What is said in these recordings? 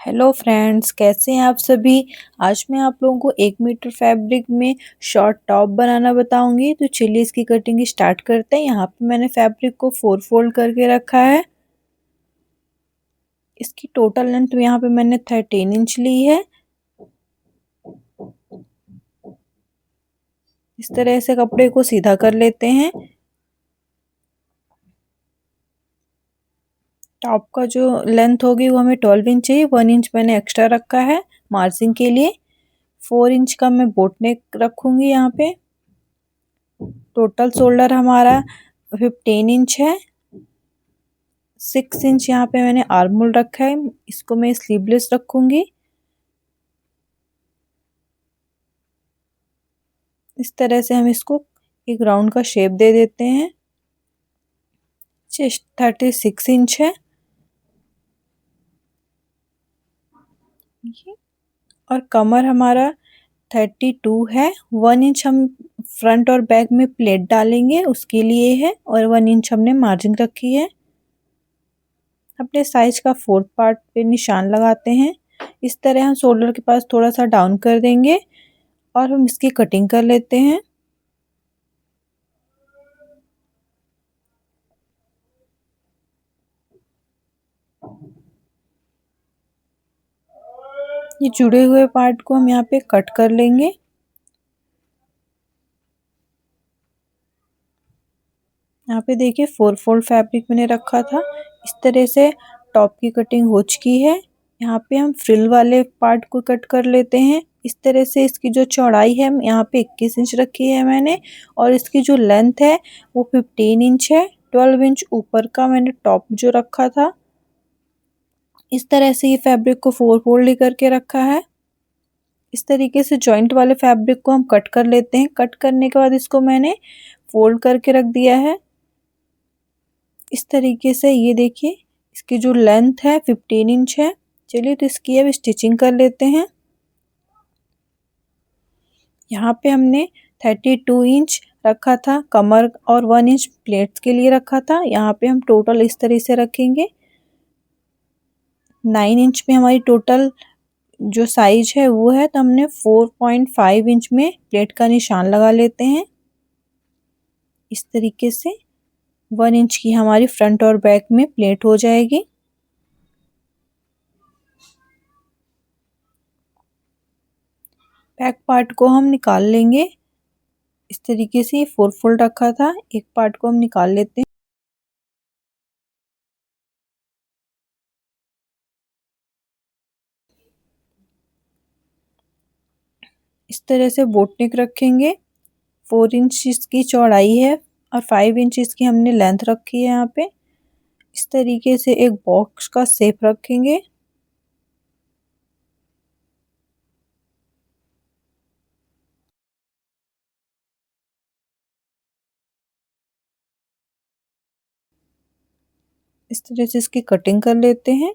Hello friends, कैसे हैं आप सभी। आज मैं आप लोगों को 1 मीटर फैब्रिक में शॉर्ट टॉप बनाना बताऊंगी। तो चलिए इसकी कटिंग स्टार्ट करते हैं। यहाँ पे मैंने फैब्रिक को 4 फोल्ड करके रखा है। इसकी टोटल लेंथ यहाँ पे मैंने 13 इंच ली है। इस तरह से कपड़े को सीधा कर लेते हैं। टॉप का जो लेंथ होगी वो हमें 12 इंच चाहिए। 1 इंच मैंने एक्स्ट्रा रखा है मार्जिंग के लिए। 4 इंच का मैं बोट नेक रखूंगी। यहाँ पे टोटल शोल्डर हमारा 15 इंच है। 6 इंच यहाँ पे मैंने आर्म होल रखा है। इसको मैं स्लीवलेस रखूंगी। इस तरह से हम इसको एक राउंड का शेप दे देते हैं। चेस्ट 36 इंच है और कमर हमारा 32 है। 1 इंच हम फ्रंट और बैक में प्लेट डालेंगे उसके लिए है और 1 इंच हमने मार्जिन रखी है। अपने साइज का 4th पार्ट पे निशान लगाते हैं। इस तरह हम शोल्डर के पास थोड़ा सा डाउन कर देंगे और हम इसकी कटिंग कर लेते हैं। ये जुड़े हुए पार्ट को हम यहाँ पे कट कर लेंगे। यहाँ पे देखिए 4 फोल्ड फैब्रिक मैंने रखा था। इस तरह से टॉप की कटिंग हो चुकी है। यहाँ पे हम फ्रिल वाले पार्ट को कट कर लेते हैं। इस तरह से इसकी जो चौड़ाई है यहाँ पे 21 इंच रखी है मैंने और इसकी जो लेंथ है वो 15 इंच है। 12 इंच ऊपर का मैंने टॉप जो रखा था। इस तरह से ये फैब्रिक को 4 फोल्ड करके रखा है। इस तरीके से जॉइंट वाले फैब्रिक को हम कट कर लेते हैं। कट करने के बाद इसको मैंने फोल्ड करके रख दिया है। इस तरीके से ये देखिए इसकी जो लेंथ है 15 इंच है। चलिए तो इसकी अब स्टिचिंग कर लेते हैं। यहाँ पे हमने 32 इंच रखा था कमर और 1 इंच प्लेट्स के लिए रखा था। यहाँ पे हम टोटल इस तरह से रखेंगे। 9 इंच में हमारी टोटल जो साइज है वो है, तो हमने 4.5 इंच में प्लेट का निशान लगा लेते हैं। इस तरीके से 1 इंच की हमारी फ्रंट और बैक में प्लेट हो जाएगी। बैक पार्ट को हम निकाल लेंगे। इस तरीके से ये 4 फोल्ड रखा था। एक पार्ट को हम निकाल लेते हैं। इस तरह से बोट नेक रखेंगे। 4 इंच इसकी चौड़ाई है और 5 इंच इसकी हमने लेंथ रखी है। यहाँ पे इस तरीके से एक बॉक्स का शेप रखेंगे। इस तरह से इसकी कटिंग कर लेते हैं।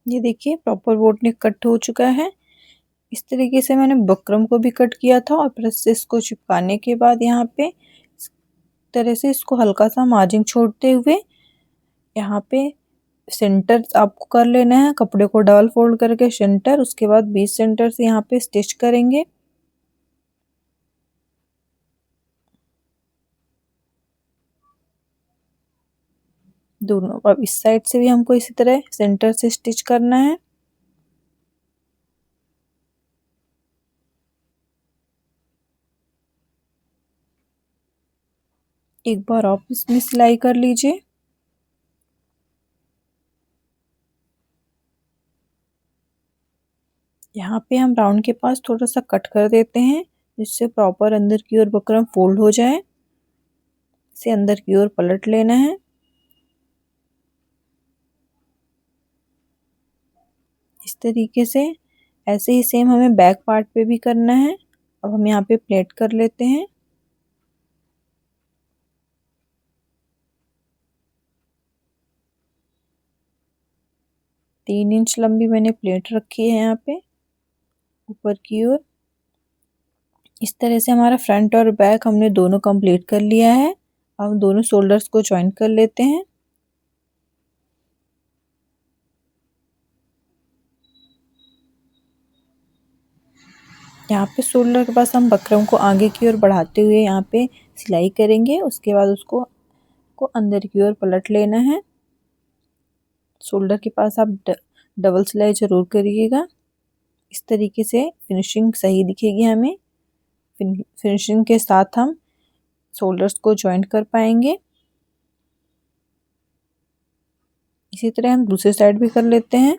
ये देखिए प्रॉपर बोट नेक कट हो चुका है। इस तरीके से मैंने बकरम को भी कट किया था और प्रेस से इसको चिपकाने के बाद यहाँ पे इस तरह से इसको हल्का सा मार्जिन छोड़ते हुए यहाँ पे सेंटर आपको कर लेना है। कपड़े को डबल फोल्ड करके सेंटर, उसके बाद बीच सेंटर से यहाँ पे स्टिच करेंगे। दोनों अब इस साइड से भी हमको इसी तरह सेंटर से स्टिच करना है। एक बार आप इसमें सिलाई कर लीजिए। यहाँ पे हम राउंड के पास थोड़ा सा कट कर देते हैं जिससे प्रॉपर अंदर की ओर बकरम फोल्ड हो जाए। इसे अंदर की ओर पलट लेना है। इस तरीके से ऐसे ही सेम हमें बैक पार्ट पे भी करना है। अब हम यहाँ पे प्लेट कर लेते हैं। 3 इंच लंबी मैंने प्लेट रखी है यहाँ पे ऊपर की ओर। इस तरह से हमारा फ्रंट और बैक हमने दोनों कंप्लीट कर लिया है। अब हम दोनों शोल्डर्स को ज्वाइन कर लेते हैं। यहाँ पे शोल्डर के पास हम बकरम को आगे की ओर बढ़ाते हुए यहाँ पे सिलाई करेंगे। उसके बाद उसको अंदर की ओर पलट लेना है। शोल्डर के पास आप डबल सिलाई जरूर करिएगा। इस तरीके से फिनिशिंग सही दिखेगी हमें। फिनिशिंग के साथ हम शोल्डर्स को जॉइंट कर पाएंगे। इसी तरह हम दूसरी साइड भी कर लेते हैं।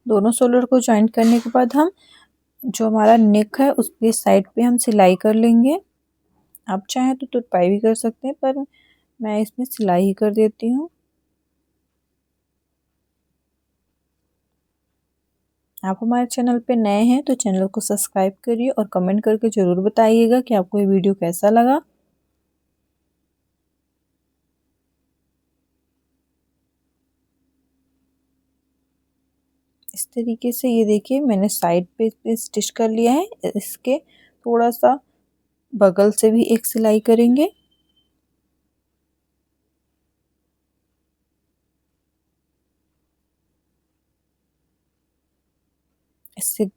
दोनों शोल्डर को जॉइंट करने के बाद हम जो हमारा नेक है उसके साइड पे हम सिलाई कर लेंगे। आप चाहें तो तुरपाई भी कर सकते हैं, पर मैं इसमें सिलाई ही कर देती हूँ। आप हमारे चैनल पे नए हैं तो चैनल को सब्सक्राइब करिए और कमेंट करके ज़रूर बताइएगा कि आपको ये वीडियो कैसा लगा। इस तरीके से ये देखिए मैंने साइड पे स्टिच कर लिया है। इसके थोड़ा सा बगल से भी एक सिलाई करेंगे। इससे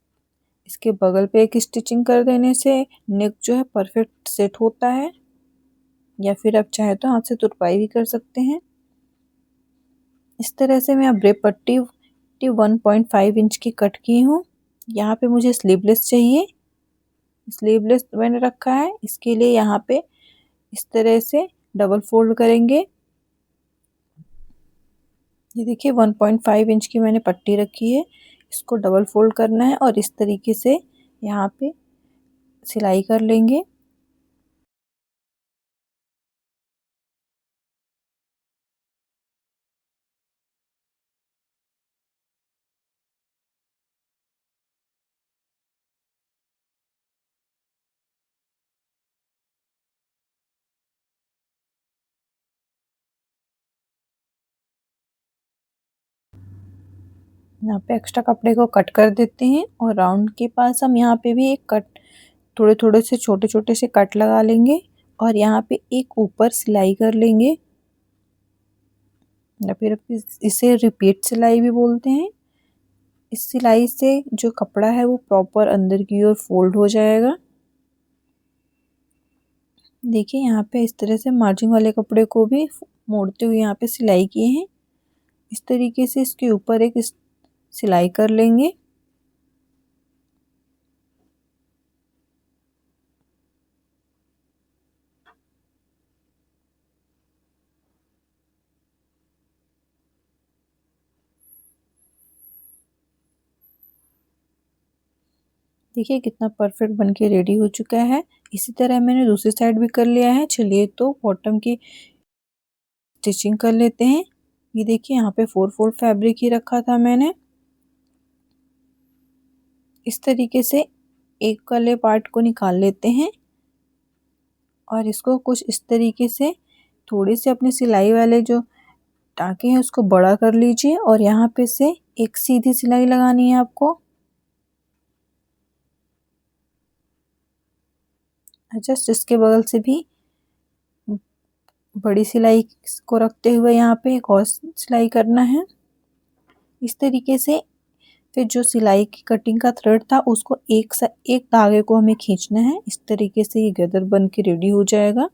इसके बगल पे एक स्टिचिंग कर देने से नेक जो है परफेक्ट सेट होता है। या फिर आप चाहे तो हाथ से तुरपाई भी कर सकते हैं। इस तरह से मैं ब्रेप पट्टी 1.5 इंच की कट की हूँ। यहाँ पे मुझे स्लीवलेस चाहिए। स्लीवलेस मैंने रखा है। इसके लिए यहाँ पे इस तरह से डबल फोल्ड करेंगे। ये देखिए 1.5 इंच की मैंने पट्टी रखी है। इसको डबल फोल्ड करना है और इस तरीके से यहाँ पे सिलाई कर लेंगे। यहाँ पे एक्स्ट्रा कपड़े को कट कर देते हैं और राउंड के पास हम यहाँ पे भी एक कट थोड़े थोड़े से छोटे छोटे से कट लगा लेंगे और यहाँ पे एक ऊपर सिलाई कर लेंगे या फिर इसे रिपीट सिलाई भी बोलते हैं। इस सिलाई से जो कपड़ा है वो प्रॉपर अंदर की ओर फोल्ड हो जाएगा। देखिए यहाँ पे इस तरह से मार्जिन वाले कपड़े को भी मोड़ते हुए यहाँ पे सिलाई किए हैं। इस तरीके से इसके ऊपर एक सिलाई कर लेंगे। देखिए कितना परफेक्ट बनके रेडी हो चुका है। इसी तरह मैंने दूसरी साइड भी कर लिया है। चलिए तो बॉटम की स्टिचिंग कर लेते हैं। ये देखिए यहाँ पे 4 फोल्ड फैब्रिक ही रखा था मैंने। इस तरीके से एक वाले पार्ट को निकाल लेते हैं और इसको कुछ इस तरीके से थोड़ी से अपने सिलाई वाले जो टाँके हैं उसको बड़ा कर लीजिए और यहाँ पे से एक सीधी सिलाई लगानी है आपको। जस्ट इसके बगल से भी बड़ी सिलाई को रखते हुए यहाँ पे एक और सिलाई करना है। इस तरीके से फिर जो सिलाई की कटिंग का थ्रेड था उसको एक धागे को हमें खींचना है। इस तरीके से ये गदर बन के रेडी हो जाएगा।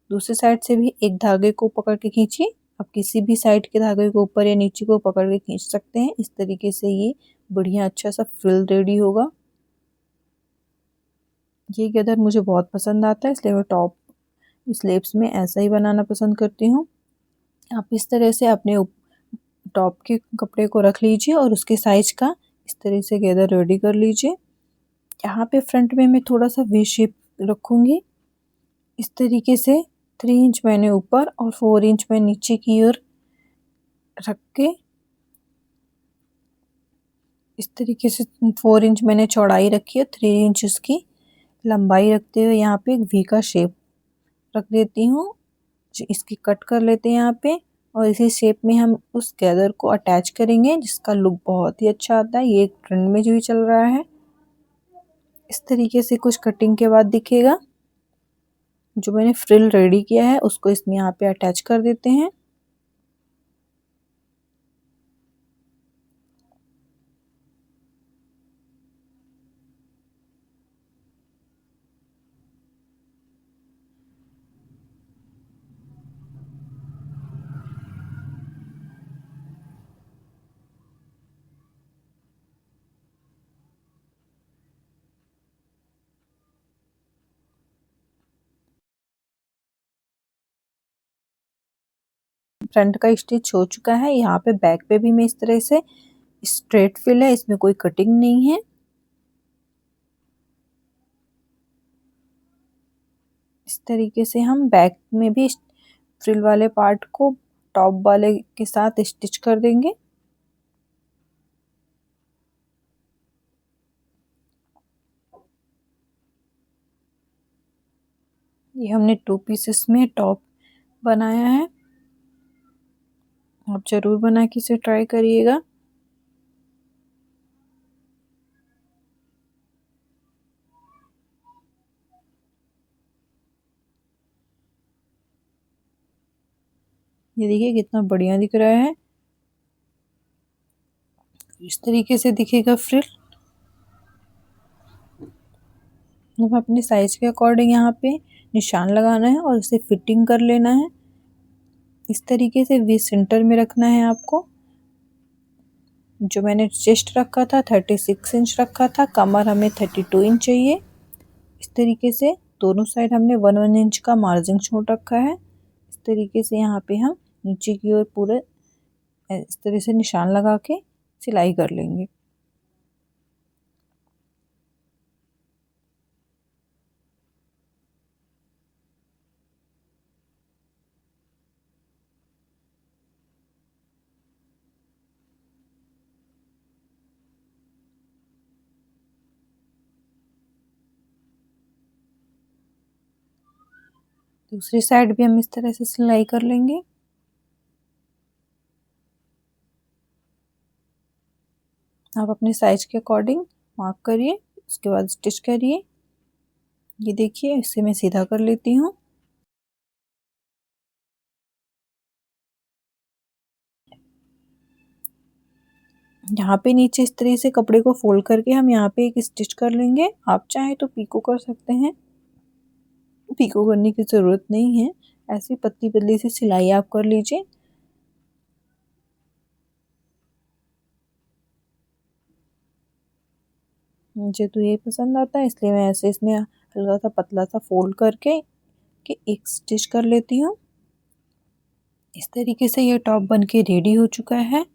दूसरी साइड से भी एक धागे को पकड़ के खींचिए। आप किसी भी साइड के धागे को ऊपर या नीचे को पकड़ के खींच सकते हैं। इस तरीके से ये बढ़िया अच्छा सा फ्रिल रेडी होगा। ये गदर मुझे बहुत पसंद आता है, इसलिए मैं टॉप स्लीव्स में ऐसा ही बनाना पसंद करती हूँ। आप इस तरह से अपने टॉप के कपड़े को रख लीजिए और उसके साइज का इस तरह से गैदर रेडी कर लीजिए। यहाँ पे फ्रंट में मैं थोड़ा सा वी शेप रखूँगी। इस तरीके से 3 इंच मैंने ऊपर और 4 इंच मैं नीचे की ओर रख के इस तरीके से 4 इंच मैंने चौड़ाई रखी है, 3 इंच उसकी लंबाई रखते हुए यहाँ पे एक वी का शेप रख देती हूँ। इसकी कट कर लेते हैं यहाँ पे और इसी शेप में हम उस गैदर को अटैच करेंगे जिसका लुक बहुत ही अच्छा आता है। ये एक ट्रेंड में जो भी चल रहा है। इस तरीके से कुछ कटिंग के बाद दिखेगा। जो मैंने फ्रिल रेडी किया है उसको इसमें यहाँ पे अटैच कर देते हैं। फ्रंट का स्टिच हो चुका है। यहाँ पे बैक पे भी मैं इस तरह से स्ट्रेट फिल है, इसमें कोई कटिंग नहीं है। इस तरीके से हम बैक में भी फ्रिल वाले पार्ट को टॉप वाले के साथ स्टिच कर देंगे। ये हमने 2 पीसेस में टॉप बनाया है। आप जरूर बना के इसे ट्राई करिएगा। ये देखिए कितना बढ़िया दिख रहा है। इस तरीके से दिखेगा फ्रिल। अब अपने साइज के अकॉर्डिंग यहाँ पे निशान लगाना है और उसे फिटिंग कर लेना है। इस तरीके से वी सेंटर में रखना है आपको। जो मैंने चेस्ट रखा था 36 इंच रखा था, कमर हमें 32 इंच चाहिए। इस तरीके से दोनों साइड हमने 1-1 इंच का मार्जिन छोड़ रखा है। इस तरीके से यहाँ पे हम नीचे की ओर पूरे इस तरह से निशान लगा के सिलाई कर लेंगे। दूसरी साइड भी हम इस तरह से सिलाई कर लेंगे। आप अपने साइज के अकॉर्डिंग मार्क करिए, उसके बाद स्टिच करिए। ये देखिए इसे मैं सीधा कर लेती हूँ। यहाँ पे नीचे इस तरह से कपड़े को फोल्ड करके हम यहाँ पे एक स्टिच कर लेंगे। आप चाहे तो पीको कर सकते हैं, पीको करने की ज़रूरत नहीं है। ऐसी पतली पतली सी सिलाई आप कर लीजिए। मुझे तो ये पसंद आता है इसलिए मैं ऐसे इसमें हल्का सा पतला सा फोल्ड करके एक स्टिच कर लेती हूँ। इस तरीके से ये टॉप बनके रेडी हो चुका है।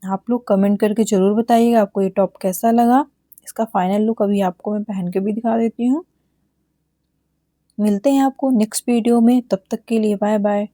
आप लोग कमेंट करके ज़रूर बताइएगा आपको ये टॉप कैसा लगा। इसका फाइनल लुक अभी आपको मैं पहन के भी दिखा देती हूँ। मिलते हैं आपको नेक्स्ट वीडियो में, तब तक के लिए बाय बाय।